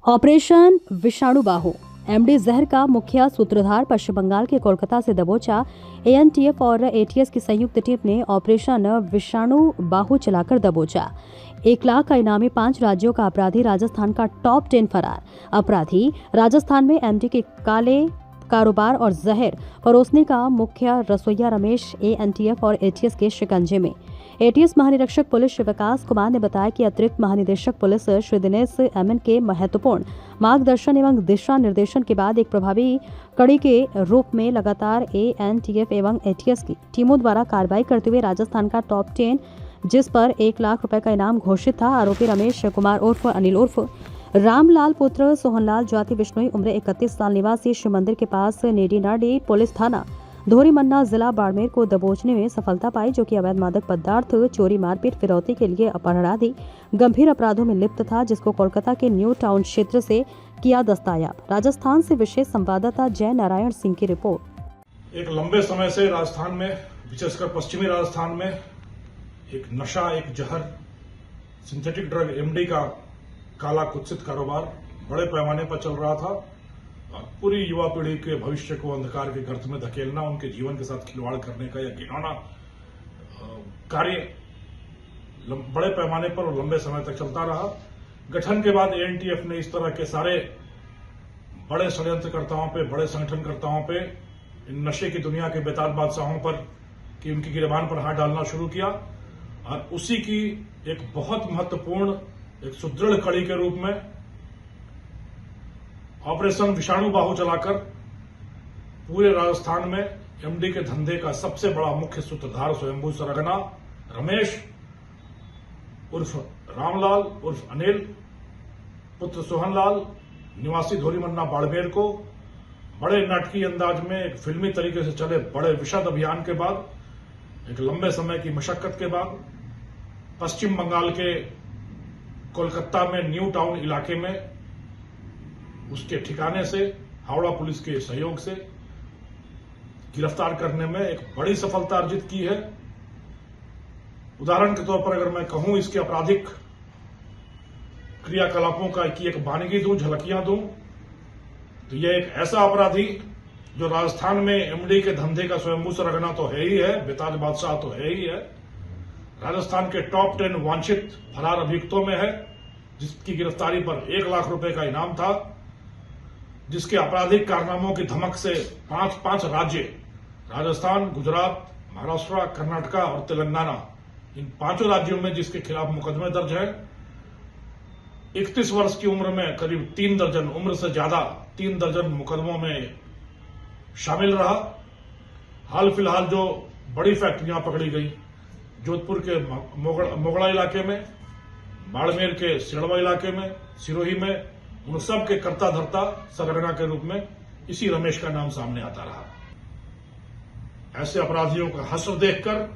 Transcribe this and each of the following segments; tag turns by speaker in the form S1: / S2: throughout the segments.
S1: Operation विषाणु बाहु MD जहर का मुख्य सूत्रधार पश्चिम बंगाल के कोलकाता से दबोचा एएनटीएफ और एटीएस की संयुक्त टीम ने ऑपरेशन विषाणु बाहु चलाकर दबोचा। 1 लाख का इनामी 5 राज्यों का अपराधी राजस्थान का टॉप 10 फरार अपराधी राजस्थान में एमडी के काले कारोबार और जहर परोसने का मुख्य रसोइया रमेश एएनटीएफ और एटीएस के शिकंजे में। एटीएस महानिरीक्षक पुलिस श्री विकास कुमार ने बताया कि अतिरिक्त महानिदेशक पुलिस श्री दिनेश एमएन के महत्वपूर्ण मार्गदर्शन एवं दिशा निर्देशन के बाद एक प्रभावी कड़ी के रूप में लगातार एएनटीएफ एवं एटीएस की टीमों द्वारा कार्रवाई करते हुए राजस्थान का टॉप 10 जिस पर 1 लाख रुपए का इनाम घोषित था, आरोपी रमेश कुमार उर्फ अनिल उर्फ रामलाल पुत्र सोहनलाल ज्योति बिश्नोई उम्र 31 साल निवासी शिव मंदिर के पास नेडीनाडी पुलिस थाना धोरीमन्ना जिला बाड़मेर को दबोचने में सफलता पाई, जो कि अवैध मादक पदार्थ चोरी मारपीट फिरौती के लिए अपहरण आदि गंभीर अपराधों में लिप्त था, जिसको कोलकाता के न्यू टाउन क्षेत्र से किया दस्तयाब। राजस्थान से विशेष संवाददाता जय नारायण सिंह की रिपोर्ट।
S2: एक लंबे समय से राजस्थान में, विशेषकर पश्चिमी राजस्थान में एक नशा, एक जहर, सिंथेटिक ड्रग एमडी का काला कुत्सित कारोबार बड़े पैमाने पर चल रहा था और पूरी युवा पीढ़ी के भविष्य को अंधकार के गर्त में धकेलना, उनके जीवन के साथ खिलवाड़ करने का यह घिनौना कार्य बड़े पैमाने पर और लंबे समय तक चलता रहा। गठन के बाद एएनटीएफ ने इस तरह के सारे बड़े षड्यंत्रकर्ताओं पे, बड़े संगठनकर्ताओं पे, इन नशे की दुनिया के बेताज बादशाहों पर कि उनकी गिरबान पर हाथ डालना शुरू किया और उसी की एक बहुत महत्वपूर्ण, एक सुदृढ़ कड़ी के रूप में ऑपरेशन विषाणु बाहु चलाकर पूरे राजस्थान में एमडी के धंधे का सबसे बड़ा मुख्य सूत्रधार स्वयंभू सरगना रमेश उर्फ रामलाल उर्फ अनिल पुत्र सोहनलाल निवासी धोरीमन्ना बाड़मेर को बड़े नाटकीय अंदाज में, एक फिल्मी तरीके से चले बड़े विशद अभियान के बाद, एक लंबे समय की मशक्कत के बाद पश्चिम बंगाल के कोलकाता में न्यू टाउन इलाके में उसके ठिकाने से हावड़ा पुलिस के सहयोग से गिरफ्तार करने में एक बड़ी सफलता अर्जित की है। उदाहरण के तौर पर अगर मैं कहूं, इसके आपराधिक क्रियाकलापों का की एक बानगी दूं, झलकियां दूं, तो यह एक ऐसा अपराधी जो राजस्थान में एमडी के धंधे का स्वयंभू सरगना तो है ही है, बेताज बादशाह तो है ही है, राजस्थान के टॉप 10 वांछित फरार अभियुक्तों में है, जिसकी गिरफ्तारी पर 1 लाख रुपए का इनाम था, जिसके आपराधिक कारनामों की धमक से 5 राज्य, राजस्थान, गुजरात, महाराष्ट्र, कर्नाटक और तेलंगाना, इन 5 राज्यों में जिसके खिलाफ मुकदमे दर्ज है। 31 वर्ष की उम्र में करीब 3 दर्जन, उम्र से ज्यादा 3 दर्जन मुकदमों में शामिल रहा। हाल फिलहाल जो बड़ी फैक्ट्रियां पकड़ी गई, जोधपुर के मोगड़ा इलाके में, बाड़मेर के सिड़वा इलाके में, सिरोही में, उन सब के कर्ता धर्ता सरगना के रूप में इसी रमेश का नाम सामने आता रहा। ऐसे अपराधियों का हश्र देखकर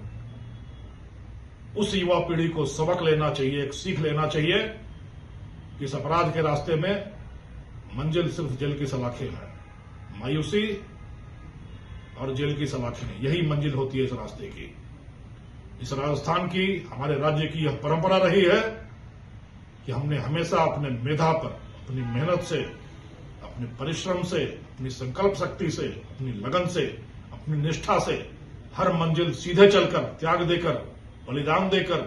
S2: उस युवा पीढ़ी को सबक लेना चाहिए, एक सीख लेना चाहिए कि इस अपराध के रास्ते में मंजिल सिर्फ जेल की सलाखें हैं। मायूसी और जेल की सलाखें, यही मंजिल होती है इस रास्ते की। इस राजस्थान की, हमारे राज्य की यह परंपरा रही है कि हमने हमेशा अपने मेधा पर, अपनी मेहनत से, अपने परिश्रम से, अपनी संकल्प शक्ति से, अपनी लगन से, अपनी निष्ठा से हर मंजिल सीधे चलकर, त्याग देकर, बलिदान देकर,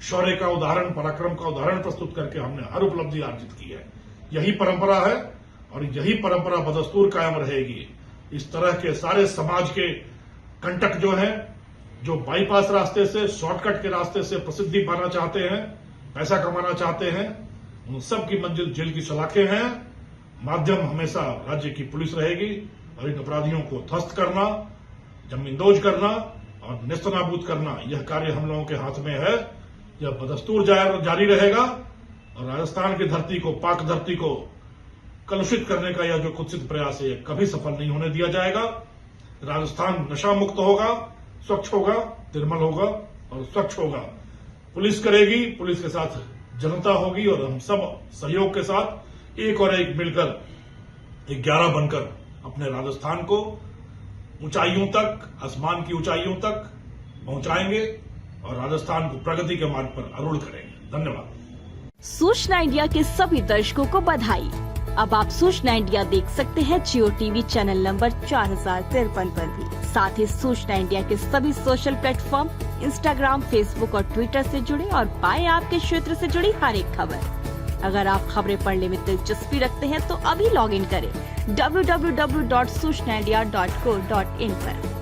S2: शौर्य का उदाहरण, पराक्रम का उदाहरण प्रस्तुत करके हमने हर उपलब्धि अर्जित की है। यही परंपरा है और यही परंपरा बदस्तूर कायम रहेगी। इस तरह के सारे समाज के कंटक जो हैं, जो बाईपास रास्ते से, शॉर्टकट के रास्ते से प्रसिद्धि पाना चाहते हैं, पैसा कमाना चाहते हैं, उन सब की मंजिल जेल की सलाखें हैं। माध्यम हमेशा राज्य की पुलिस रहेगी और इन अपराधियों को ध्वस्त करना, जमींदोज करना और नेस्तनाबूद करना, यह कार्य हम लोगों के हाथ में है। यह बदस्तूर जारी रहेगा और राजस्थान की धरती को, पाक धरती को कलुषित करने का यह जो कुत्सित प्रयास है, कभी सफल नहीं होने दिया जाएगा। राजस्थान नशा मुक्त होगा, स्वच्छ होगा, निर्मल होगा और स्वच्छ होगा। पुलिस करेगी, पुलिस के साथ जनता होगी और हम सब सहयोग के साथ एक और एक मिलकर 11 बनकर अपने राजस्थान को ऊंचाइयों तक, आसमान की ऊंचाइयों तक पहुंचाएंगे और राजस्थान को प्रगति के मार्ग पर आरूढ़ करेंगे। धन्यवाद।
S3: सूचना इंडिया के सभी दर्शकों को बधाई। अब आप सूचना इंडिया देख सकते हैं जियो टीवी चैनल नंबर 4053 पर भी। साथ ही सूचना इंडिया के सभी सोशल प्लेटफॉर्म इंस्टाग्राम, फेसबुक और ट्विटर से जुड़े और पाएं आपके क्षेत्र से जुड़ी हर एक खबर। अगर आप खबरें पढ़ने में दिलचस्पी रखते हैं तो अभी लॉग इन करें www.सूचनाindia.co.in पर।